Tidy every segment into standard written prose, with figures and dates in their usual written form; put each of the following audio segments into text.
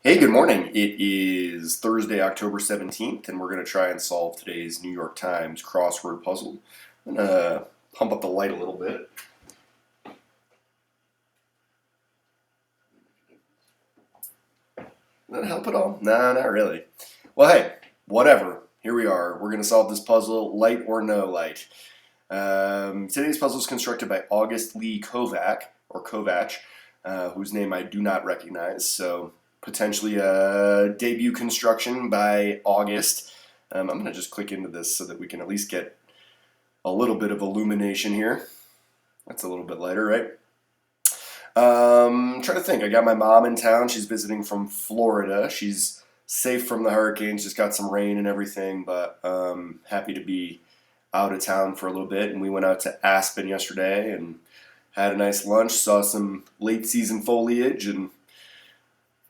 Hey, good morning. It is Thursday, October 17th, and we're going to try and solve today's New York Times crossword puzzle. I'm going to pump up the light a little bit. Does that help at all? Nah, not really. Well, hey, whatever. Here we are. We're going to solve this puzzle, light or no light. Today's puzzle is constructed by August Lee Kovach, whose name I do not recognize, so potentially a debut construction by August. I'm going to just click into this so that we can at least get a little bit of illumination here. That's a little bit lighter, right? Trying to think. I got my mom in town. She's visiting from Florida. She's safe from the hurricanes, just got some rain and everything, but happy to be out of town for a little bit. And we went out to Aspen yesterday and had a nice lunch, saw some late season foliage and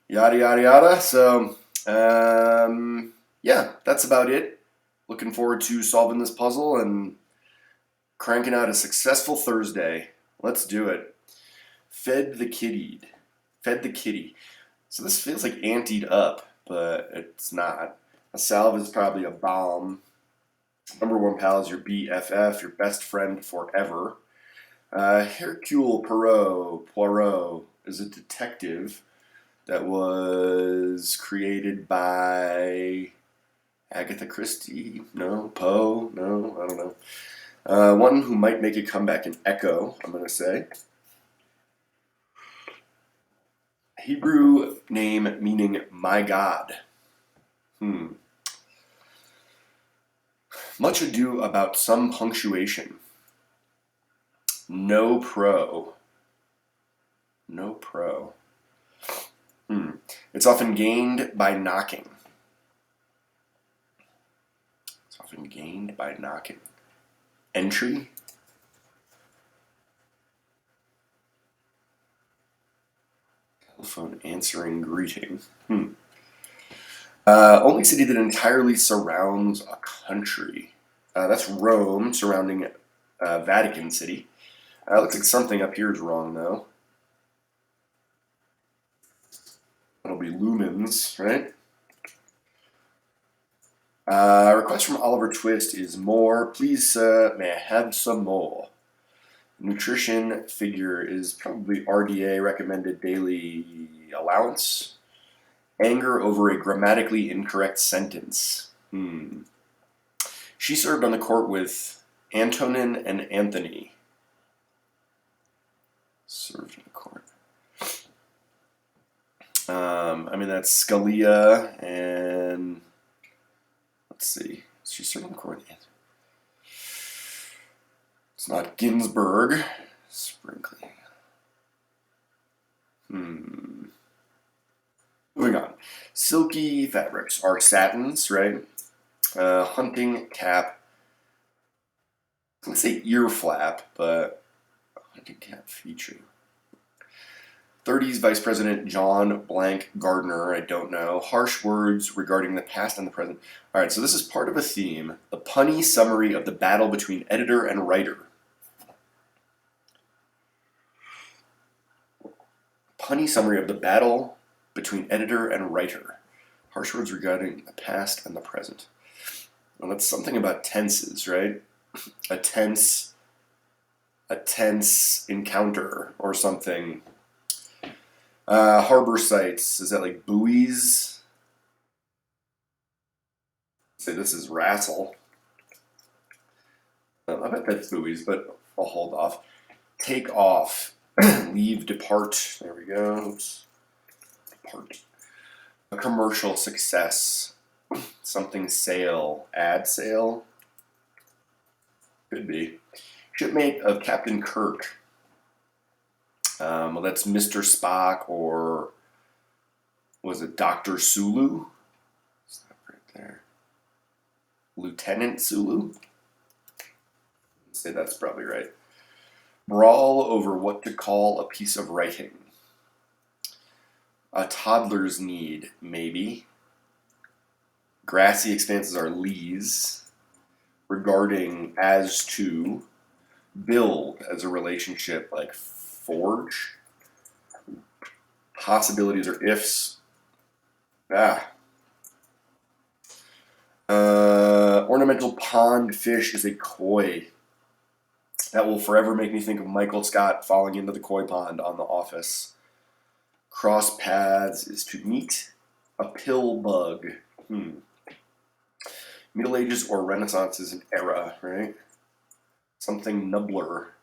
yada yada yada. So yeah, that's about it. Looking forward to solving this puzzle and cranking out a successful Thursday. Let's do it. Fed the kitty. So this feels like anteed up, but it's not. A salve is probably a bomb. Number one pal is your BFF, your best friend forever. Hercule Poirot is a detective that was created by Agatha Christie. No, Poe. No, I don't know. One who might make a comeback in Echo, I'm going to say. Hebrew name meaning my God. Much ado about some punctuation. No pro. It's often gained by knocking. Entry. Telephone answering greeting. Only city that entirely surrounds a country. That's Rome, surrounding Vatican City. Looks like something up here is wrong, though. That'll be lumens, right? Request from Oliver Twist is more. Please, may I have some more? Nutrition figure is probably RDA, recommended daily allowance. Anger over a grammatically incorrect sentence. She served on the court with Antonin and Anthony. Served in the court. That's Scalia and let's see. She served on the court with Anthony. It's not Ginsburg. Sprinkling. Moving on. Silky fabrics are satins, right? Hunting cap. I'm going to say ear flap, but hunting cap feature. 30s Vice President John Blank Gardner, I don't know. Harsh words regarding the past and the present. All right, so this is part of a theme. The punny summary of the battle between editor and writer. Punny summary of the battle between editor and writer. Harsh words regarding the past and the present. Well, that's something about tenses, right? A tense encounter or something. Harbor sites, is that like buoys? Say this is wrestle. I bet that's buoys, but I'll hold off. Take off. Leave, depart. There we go. Oops. Depart. A commercial success. Something sale. Ad sale. Could be. Shipmate of Captain Kirk. Well, that's Mr. Spock, or was it Dr. Sulu? Stop right there. Lieutenant Sulu? I'd say that's probably right. Brawl over what to call a piece of writing. A toddler's need, maybe. Grassy expanses are lees. Regarding as to. Build as a relationship, like forge. Possibilities are ifs. Ah. Ornamental pond fish is a koi. That will forever make me think of Michael Scott falling into the koi pond on The Office. Cross paths is to meet. A pill bug. Middle Ages or Renaissance is an era, right? Something nubbler.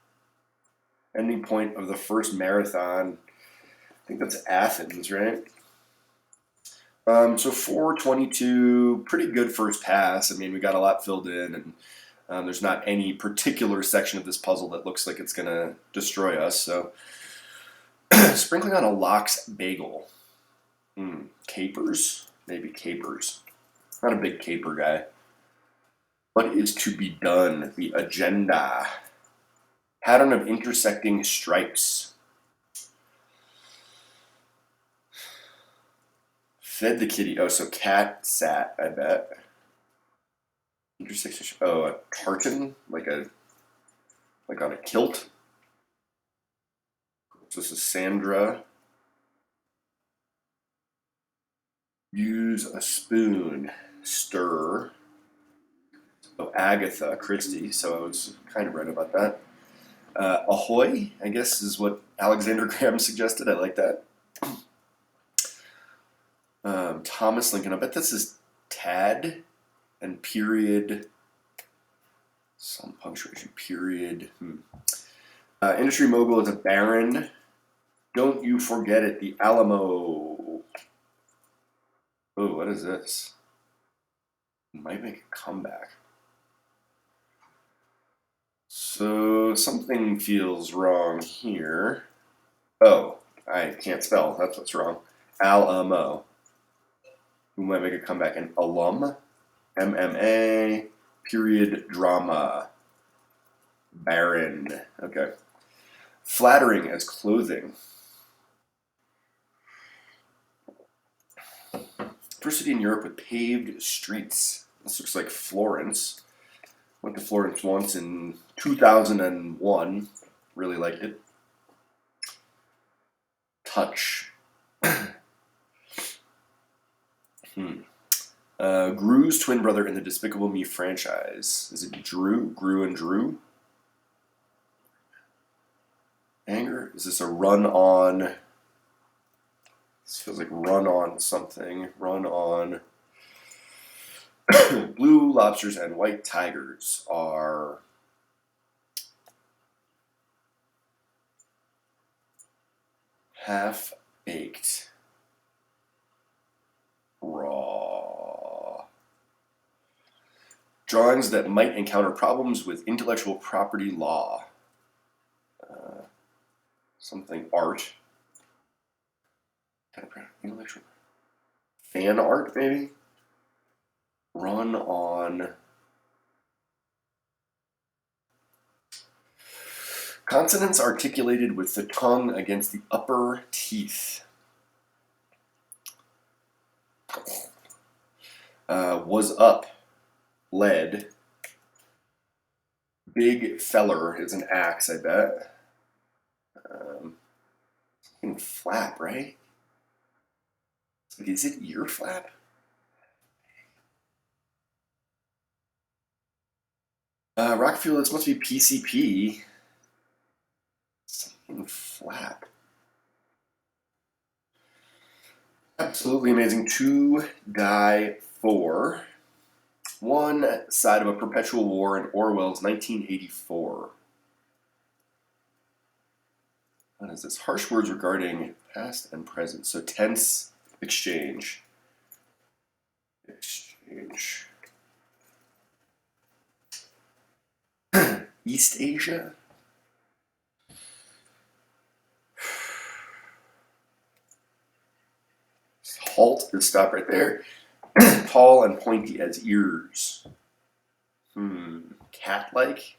Ending point of the first marathon. I think that's Athens, right? So 422, pretty good first pass. I mean, we got a lot filled in, and there's not any particular section of this puzzle that looks like it's going to destroy us. So sprinkling on a lox bagel. Capers? Maybe capers. Not a big caper guy. What is to be done? The agenda. Pattern of intersecting stripes. Fed the kitty. Oh, so cat sat, I bet. Intersection. Oh, a tartan? Like on a kilt? So this is Sandra. Use a spoon. Stir. Oh, Agatha Christie. So I was kind of right about that. Ahoy, I guess, is what Alexander Graham suggested. I like that. Thomas Lincoln. I bet this is Tad and period. Some punctuation. Period. Industry mogul is a baron. Don't you forget it. The Alamo. Oh, what is this? Might make a comeback. So something feels wrong here. Oh, I can't spell. That's what's wrong. Alamo. Who might make a comeback? An alum. MMA. Period drama. Baron. Okay. Flattering as clothing. First city in Europe with paved streets. This looks like Florence. Went to Florence once in 2001. Really liked it. Touch. Gru's twin brother in the Despicable Me franchise. Is it Drew? Gru and Drew? Anger? Is this a run on? This feels like run on something. Run on. Blue lobsters and white tigers are half-baked. Raw. Drawings that might encounter problems with intellectual property law. Something art. Intellectual. Fan art, maybe? Run on. Consonants articulated with the tongue against the upper teeth. Was up. Lead. Big feller is an axe, I bet. Flap, right? Is it ear flap? Rocket fuel, this must be PCP. Something flap. Absolutely amazing. 2 die 4. One side of a perpetual war in Orwell's 1984. What is this? Harsh words regarding past and present. So tense exchange. Exchange. East Asia? Halt is stop right there. Tall and pointy as ears. Cat-like?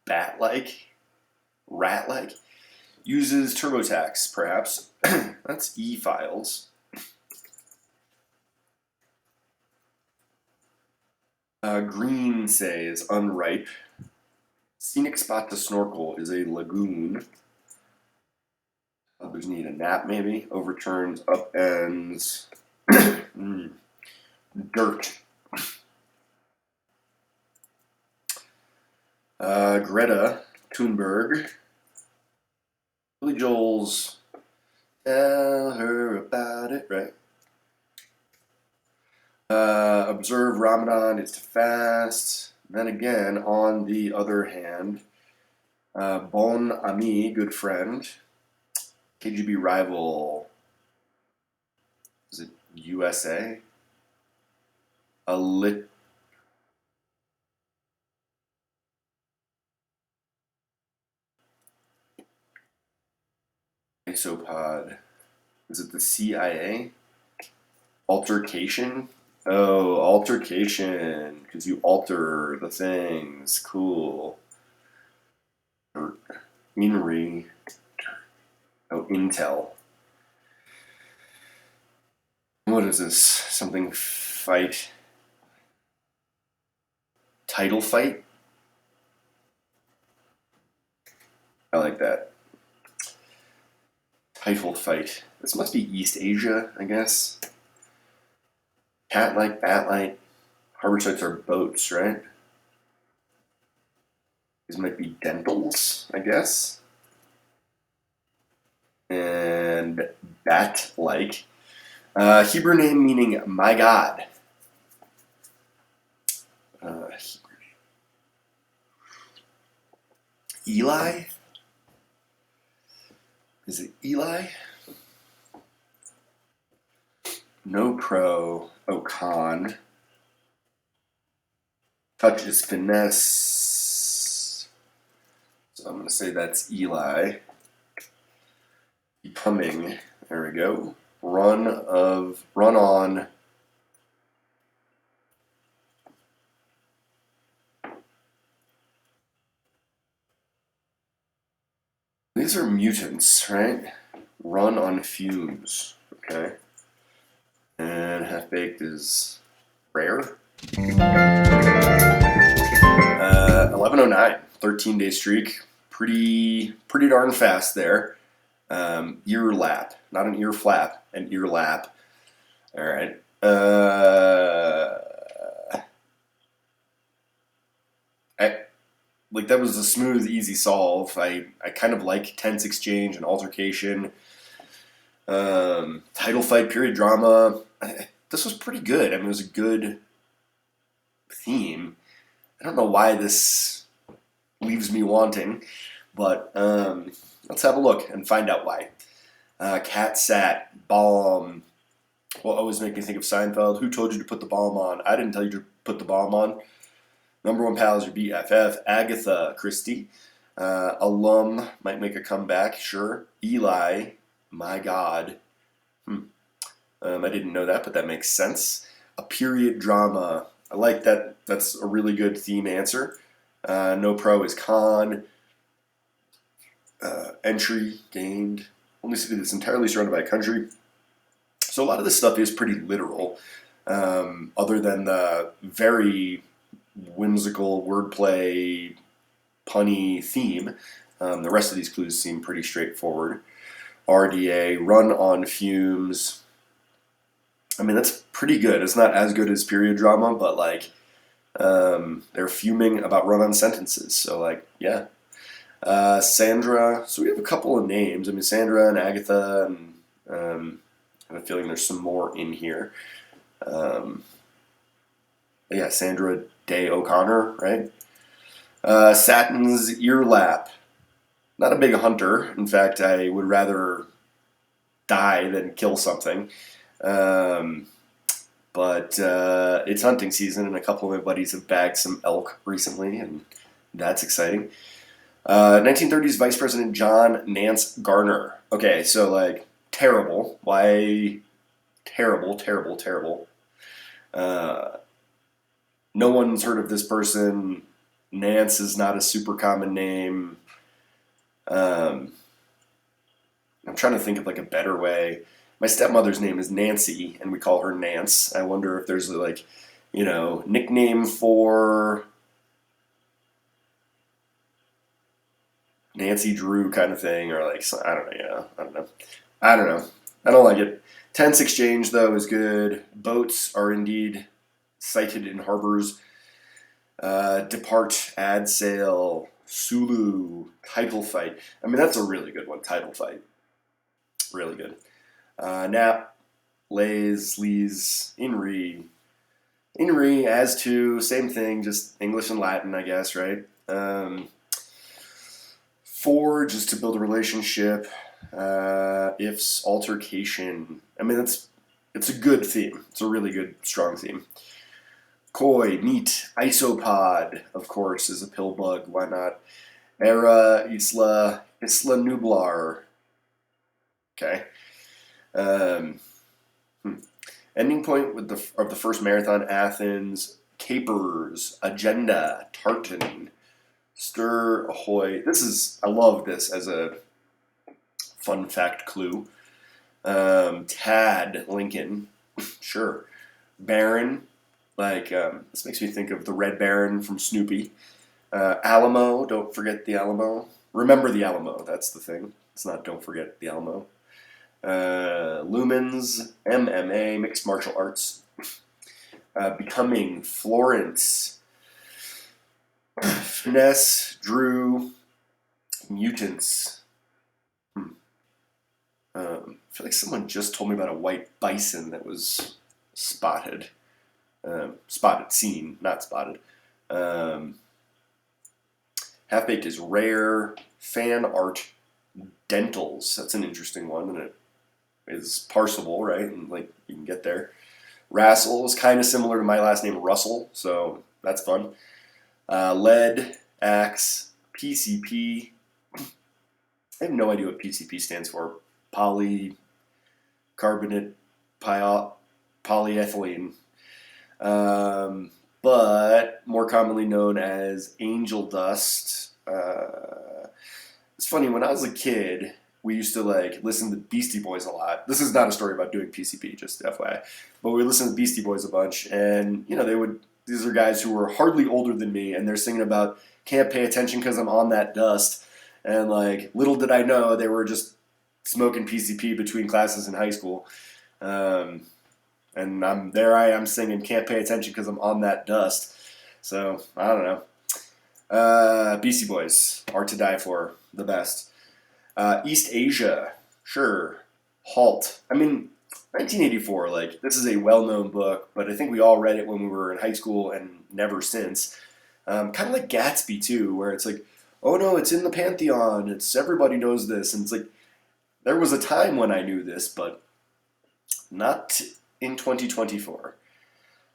Bat-like? Rat-like? Uses TurboTax, perhaps. That's e-files. Green, say, is unripe. Scenic spot to snorkel is a lagoon. Others need a nap, maybe. Overturns, upends. Dirt. Greta Thunberg. Billy Joel's Tell Her About It, right? Observe Ramadan, it's to fast. Then again, on the other hand, bon ami, good friend. KGB rival, is it USA? A lit. Isopod. Is it the CIA? Altercation? Oh, altercation. Because you alter the things. Cool. Inri. Oh, Intel. What is this? Something fight. Title fight? I like that. Title fight. This must be East Asia, I guess. Cat light, bat light. Harbor sites are boats, right? These might be dentals, I guess. And bat like. Hebrew name meaning my God. Eli? Is it Eli? No pro. Oh, con. Touch is finesse. So I'm going to say that's Eli. Becoming. There we go. Run on. These are mutants, right? Run on fumes. Okay. And half baked is rare. 1109, 13-day streak. Pretty darn fast there. Ear lap, not an ear flap, an ear lap. All right. Like that was a smooth, easy solve. I kind of like tense exchange and altercation. Title fight, period drama. This was pretty good. I mean, it was a good theme. I don't know why this leaves me wanting, but let's have a look and find out why. Cat sat, bomb. Will always make me think of Seinfeld. Who told you to put the bomb on? I didn't tell you to put the bomb on. Number one pal is your BFF. Agatha Christie. Alum might make a comeback, sure. Eli, my God. I didn't know that, but that makes sense. A period drama. I like that. That's a really good theme answer. No pro is con. Entry gained. Only city that's entirely surrounded by a country. So a lot of this stuff is pretty literal, other than the very whimsical wordplay, punny theme. The rest of these clues seem pretty straightforward. RDA, run on fumes. I mean, that's pretty good. It's not as good as period drama, but like they're fuming about run on sentences. So like, yeah. Sandra. So we have a couple of names. I mean, Sandra and Agatha, and I have a feeling there's some more in here. Yeah, Sandra Day O'Connor, right? Satin's ear lap. Not a big hunter. In fact, I would rather die than kill something. But it's hunting season, and a couple of my buddies have bagged some elk recently, and that's exciting. 1930s Vice President John Nance Garner. Okay, so like terrible. Why? Terrible, terrible, terrible. No one's heard of this person. Nance is not a super common name. I'm trying to think of like a better way. My stepmother's name is Nancy, and we call her Nance. I wonder if there's like, nickname for. Nancy Drew kind of thing, or like, I don't know, I don't know. I don't like it. Tense exchange, though, is good. Boats are indeed sighted in harbors. Depart, ad sail, Sulu, title fight. I mean, that's a really good one, title fight. Really good. Nap, lays, lees, inri, as to, same thing, just English and Latin, I guess, right? Forge is to build a relationship. Ifs, altercation. I mean, it's a good theme. It's a really good, strong theme. Koi, meat, isopod, of course, is a pill bug. Why not? Era, Isla Nublar. Okay. Um, Ending point of the first marathon, Athens. Capers, agenda, tartan. Stir ahoy. I love this as a fun fact clue. Tad Lincoln, sure. Baron, like this makes me think of the Red Baron from Snoopy. Alamo, don't forget the Alamo. Remember the Alamo, that's the thing. It's not don't forget the Alamo. Lumens, MMA, mixed martial arts. Becoming, Florence. Finesse, Drew, mutants. I feel like someone just told me about a white bison that was spotted. Seen, not spotted. Half-baked is rare. Fan art, dentals. That's an interesting one, and it is parsable, right? And like you can get there. Rassel is kind of similar to my last name, Russell, so that's fun. Lead, axe, PCP. I have no idea what PCP stands for. Polycarbonate, polyethylene. But more commonly known as angel dust. It's funny, when I was a kid, we used to like listen to Beastie Boys a lot. This is not a story about doing PCP, just FYI. But we listened to Beastie Boys a bunch, and these are guys who were hardly older than me, and they're singing about can't pay attention because I'm on that dust. And like, little did I know they were just smoking PCP between classes in high school. And I am singing can't pay attention because I'm on that dust. So, I don't know. Beastie Boys, Art to Die For, the best. East Asia, sure. Halt. I mean, 1984, like, this is a well-known book, but I think we all read it when we were in high school and never since. Kind of like Gatsby, too, where it's like, oh no, it's in the Pantheon, everybody knows this, and it's like, there was a time when I knew this, but not in 2024.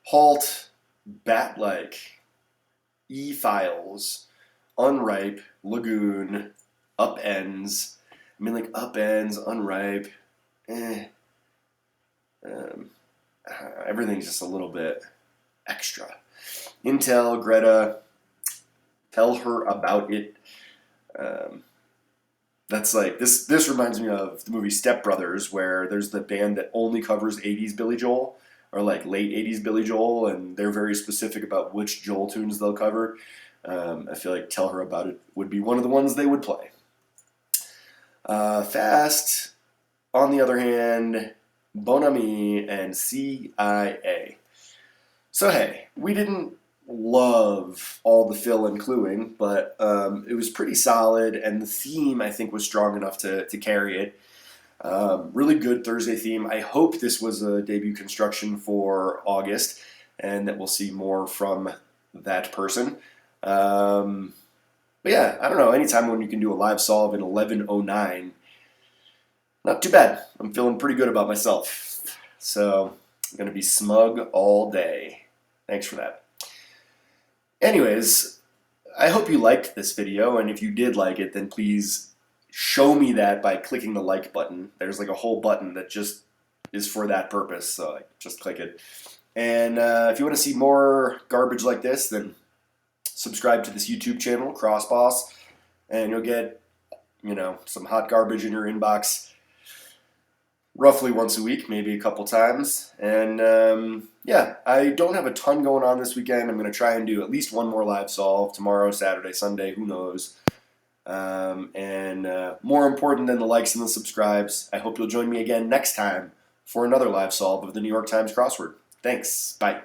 Halt, bat-like, e-files, unripe, lagoon, upends. I mean, like, upends, unripe, everything's just a little bit extra. Intel, Greta, tell her about it. That's like, this reminds me of the movie Step Brothers, where there's the band that only covers 80s Billy Joel, or like late 80s Billy Joel, and they're very specific about which Joel tunes they'll cover. I feel like Tell Her About It would be one of the ones they would play. Fast, on the other hand, Bon Ami and CIA. So hey, we didn't love all the fill and cluing, but it was pretty solid, and the theme I think was strong enough to carry it. Really good Thursday theme. I hope this was a debut construction for August, and that we'll see more from that person. But yeah, I don't know, anytime when you can do a live solve in 11:09, not too bad. I'm feeling pretty good about myself. So I'm going to be smug all day. Thanks for that. Anyways, I hope you liked this video, and if you did like it, then please show me that by clicking the like button. There's like a whole button that just is for that purpose, so just click it. And if you want to see more garbage like this, then subscribe to this YouTube channel, Crossboss, and you'll get, some hot garbage in your inbox roughly once a week, maybe a couple times. And yeah, I don't have a ton going on this weekend. I'm going to try and do at least one more live solve tomorrow, Saturday, Sunday, who knows. And more important than the likes and the subscribes, I hope you'll join me again next time for another live solve of the New York Times crossword. Thanks. Bye.